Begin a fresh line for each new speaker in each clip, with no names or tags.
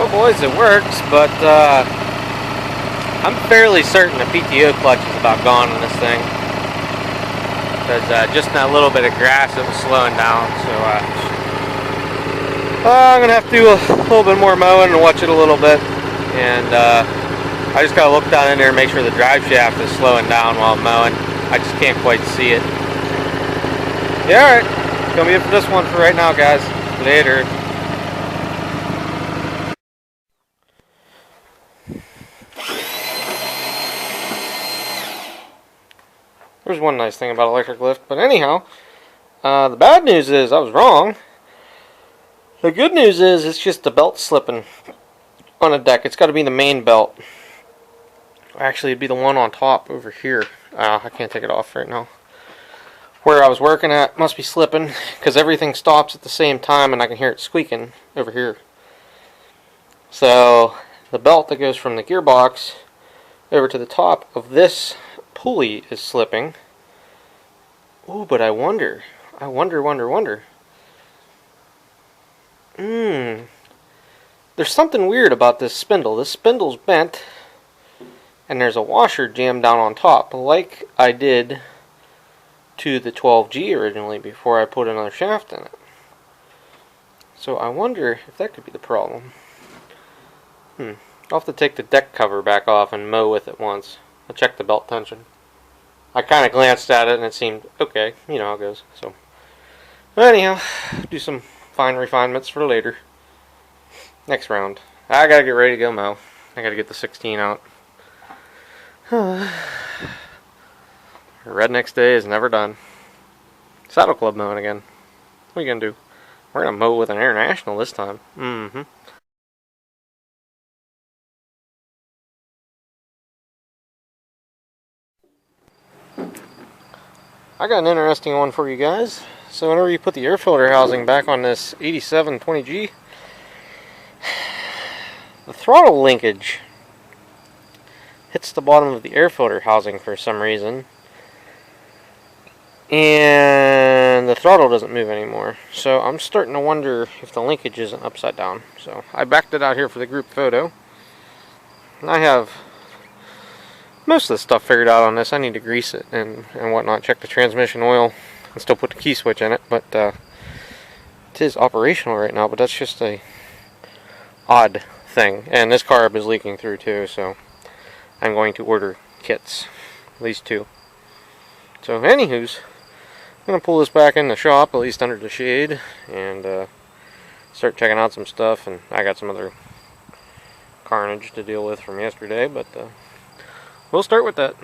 Well, boys, it works, but I'm fairly certain the PTO clutch is about gone on this thing. Because just in that little bit of grass, it was slowing down. So I'm going to have to do a little bit more mowing and watch it a little bit. And I just got to look down in there and make sure the drive shaft is slowing down while I'm mowing. I just can't quite see it. Yeah, alright. Gonna be it for this one for right now, guys. Later. There's one nice thing about electric lift, but anyhow, the bad news is I was wrong. The good news is it's just the belt slipping on a deck. It's got to be the main belt. Actually, it'd be the one on top over here. I can't take it off right now. Where I was working at must be slipping because everything stops at the same time and I can hear it squeaking over here. So the belt that goes from the gearbox over to the top of this pulley is slipping. Ooh, but I wonder. There's something weird about this spindle. This spindle's bent and there's a washer jammed down on top, like I did to the 12G originally before I put another shaft in it. So I wonder if that could be the problem. I'll have to take the deck cover back off and mow with it once. I'll check the belt tension. I kind of glanced at it and it seemed okay. You know how it goes. So, anyhow, do some fine refinements for later. Next round. I gotta get ready to go mow. I gotta get the 16 out. Redneck's day is never done. Saddle club mowing again. What are you gonna do? We're gonna mow with an international this time. I got an interesting one for you guys. So whenever you put the air filter housing back on this 87 20G, the throttle linkage hits the bottom of the air filter housing for some reason, and the throttle doesn't move anymore. So I'm starting to wonder if the linkage isn't upside down. So I backed it out here for the group photo. And I have most of the stuff figured out on this. I need to grease it and whatnot, check the transmission oil, and still put the key switch in it. But it is operational right now, but that's just a odd thing. And this carb is leaking through too, so I'm going to order kits, at least 2. So anywho's, I'm going to pull this back in the shop, at least under the shade, and start checking out some stuff. And I got some other carnage to deal with from yesterday, but we'll start with that.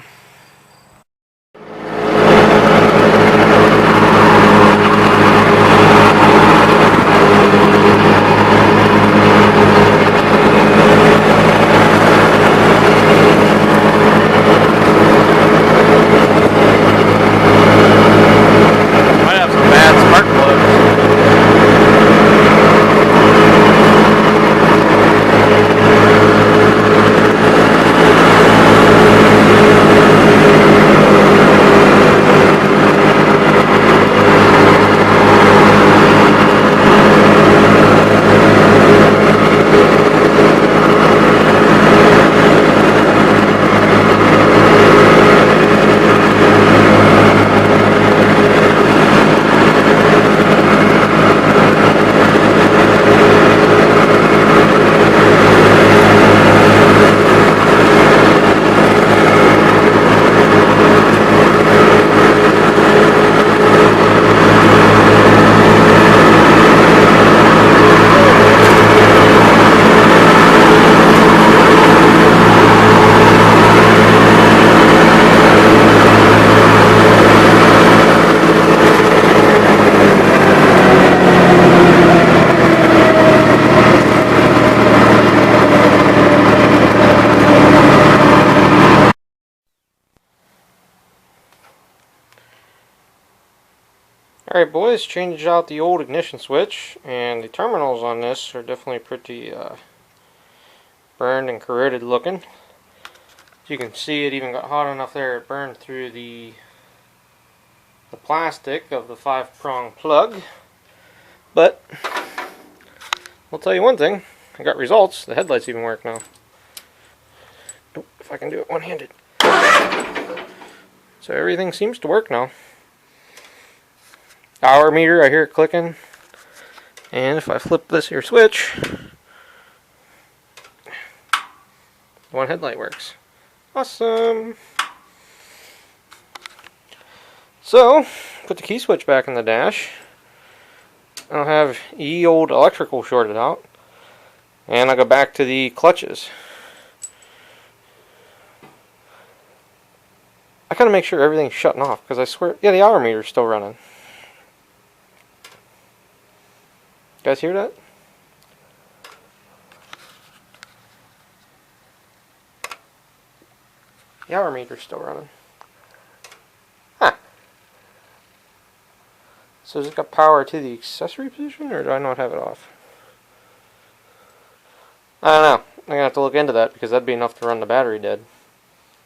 Might have some bad spark plugs. Alright boys, changed out the old ignition switch, and the terminals on this are definitely pretty burned and corroded looking. As you can see, it even got hot enough there it burned through the plastic of the 5-prong plug. But I'll tell you one thing, I got results. The headlights even work now. Oh, if I can do it one-handed. So everything seems to work now. Hour meter, I hear it clicking. And if I flip this here switch, one headlight works. Awesome. So, put the key switch back in the dash. I'll have ye old electrical shorted out. And I'll go back to the clutches. I gotta make sure everything's shutting off, because I swear, yeah, the hour meter's still running. You guys hear that? The hour meter's still running. Huh. So has it got power to the accessory position, or do I not have it off? I don't know. I'm gonna have to look into that, because that'd be enough to run the battery dead.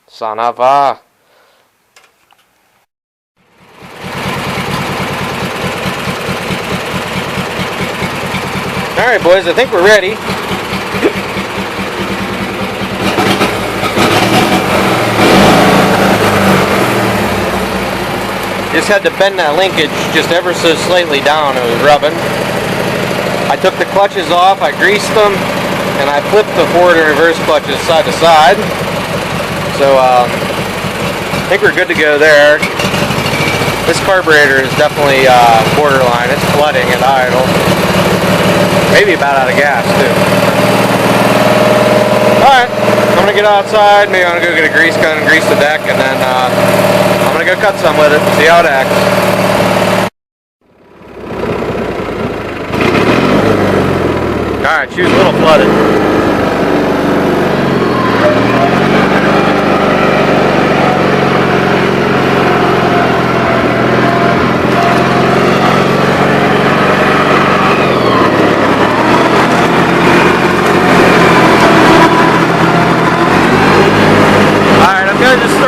Son of a... Alright boys, I think we're ready. Just had to bend that linkage just ever so slightly down. It was rubbing. I took the clutches off, I greased them, and I flipped the forward and reverse clutches side to side. So I think we're good to go there. This carburetor is definitely borderline. It's flooding at idle. Maybe about out of gas too. Alright, I'm gonna get outside, maybe I'm gonna go get a grease gun and grease the deck, and then I'm gonna go cut some with it, see how it acts. Alright, she was a little flooded.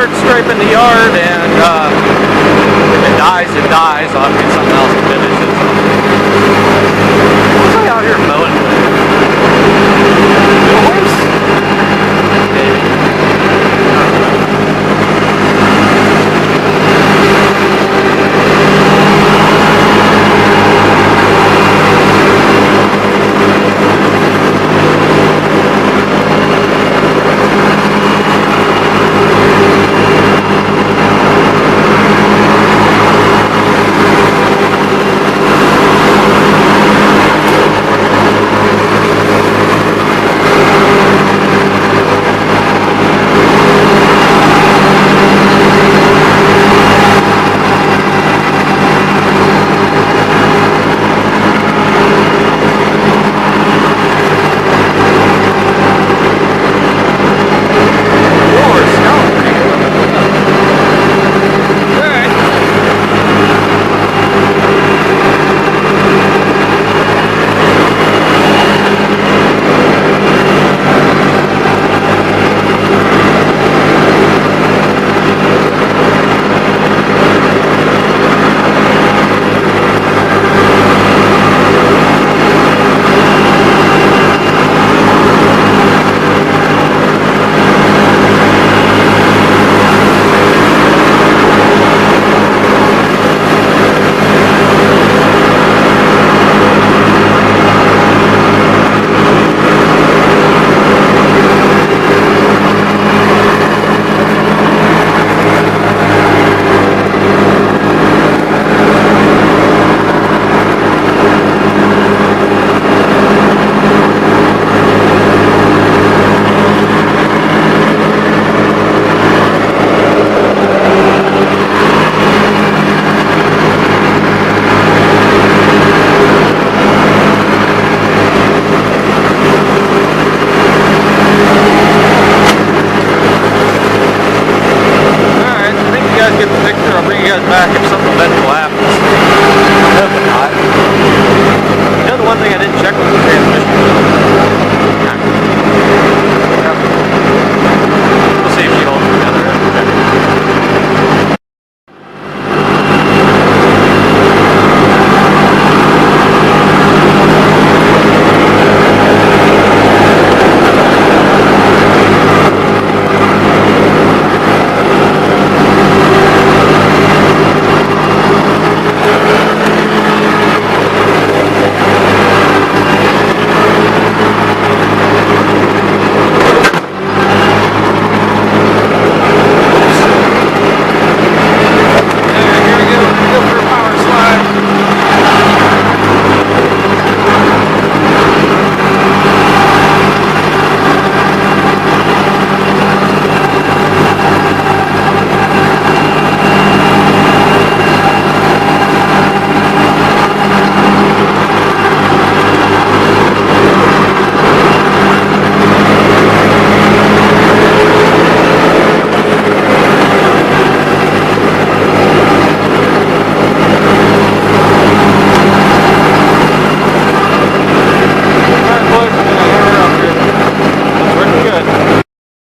Striping the yard, and if it dies, it dies. I'll have to get some